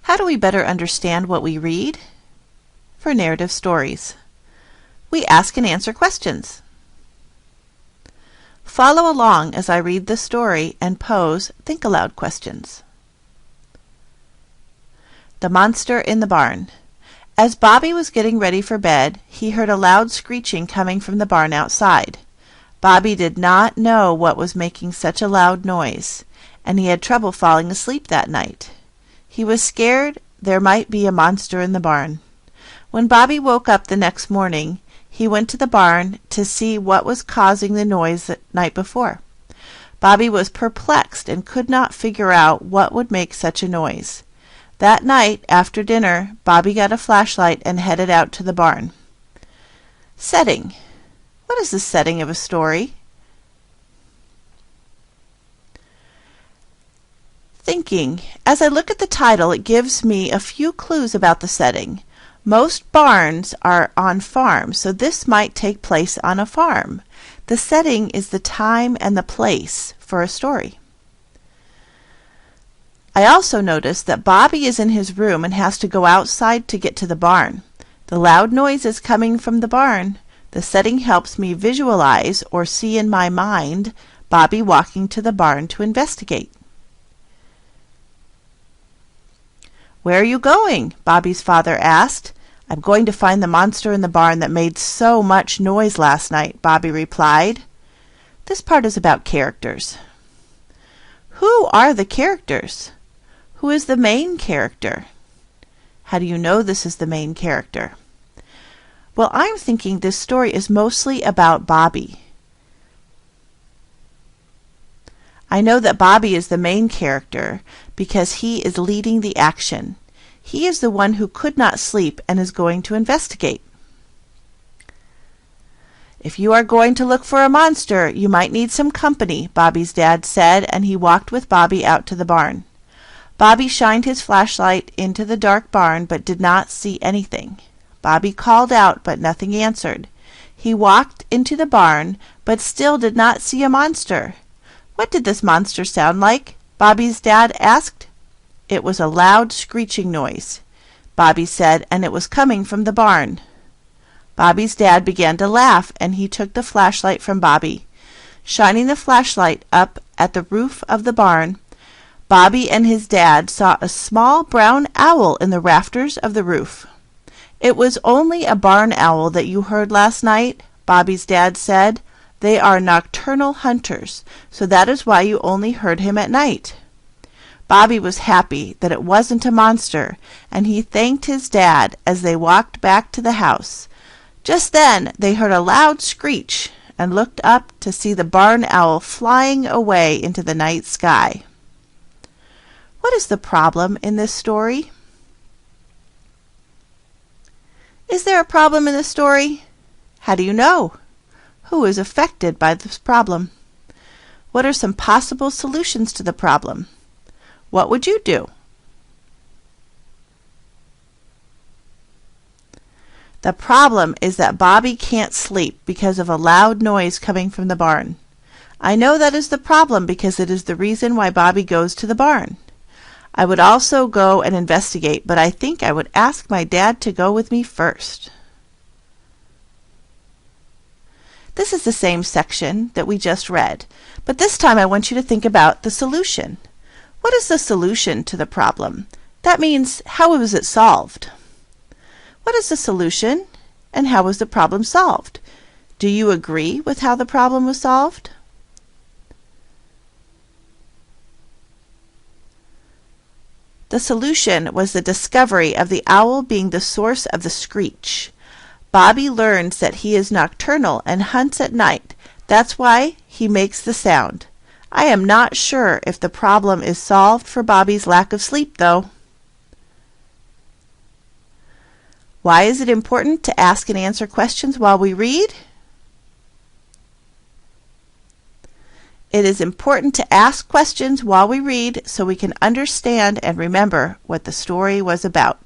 How do we better understand what we read? For narrative stories, we ask and answer questions. Follow along as I read the story and pose think aloud questions. The Monster in the Barn. As Bobby was getting ready for bed, he heard a loud screeching coming from the barn outside. Bobby did not know what was making such a loud noise, and he had trouble falling asleep that night. He was scared there might be a monster in the barn. When Bobby woke up the next morning, he went to the barn to see what was causing the noise the night before. Bobby was perplexed and could not figure out what would make such a noise. That night, after dinner, Bobby got a flashlight and headed out to the barn. Setting. What is the setting of a story? Thinking. As I look at the title, it gives me a few clues about the setting. Most barns are on farms, so this might take place on a farm. The setting is the time and the place for a story. I also notice that Bobby is in his room and has to go outside to get to the barn. The loud noise is coming from the barn. The setting helps me visualize or see in my mind Bobby walking to the barn to investigate. "Where are you going?" Bobby's father asked. "I'm going to find the monster in the barn that made so much noise last night," Bobby replied. This part is about characters. Who are the characters? Who is the main character? How do you know this is the main character? Well, I'm thinking this story is mostly about Bobby. I know that Bobby is the main character because he is leading the action. He is the one who could not sleep and is going to investigate. "If you are going to look for a monster, you might need some company," Bobby's dad said, and he walked with Bobby out to the barn. Bobby shined his flashlight into the dark barn but did not see anything. Bobby called out, but nothing answered. He walked into the barn, but still did not see a monster. "What did this monster sound like?" Bobby's dad asked. "It was a loud screeching noise," Bobby said, "and it was coming from the barn." Bobby's dad began to laugh, and he took the flashlight from Bobby. Shining the flashlight up at the roof of the barn, Bobby and his dad saw a small brown owl in the rafters of the roof. "It was only a barn owl that you heard last night," Bobby's dad said. "They are nocturnal hunters, so that is why you only heard him at night." Bobby was happy that it wasn't a monster, and he thanked his dad as they walked back to the house. Just then they heard a loud screech and looked up to see the barn owl flying away into the night sky. What is the problem in this story? Is there a problem in the story? How do you know? Who is affected by this problem? What are some possible solutions to the problem? What would you do? The problem is that Bobby can't sleep because of a loud noise coming from the barn. I know that is the problem because it is the reason why Bobby goes to the barn. I would also go and investigate, but I think I would ask my dad to go with me first. This is the same section that we just read, but this time I want you to think about the solution. What is the solution to the problem? That means, how was it solved? What is the solution, and how was the problem solved? Do you agree with how the problem was solved? The solution was the discovery of the owl being the source of the screech. Bobby learns that he is nocturnal and hunts at night. That's why he makes the sound. I am not sure if the problem is solved for Bobby's lack of sleep, though. Why is it important to ask and answer questions while we read? It is important to ask questions while we read so we can understand and remember what the story was about.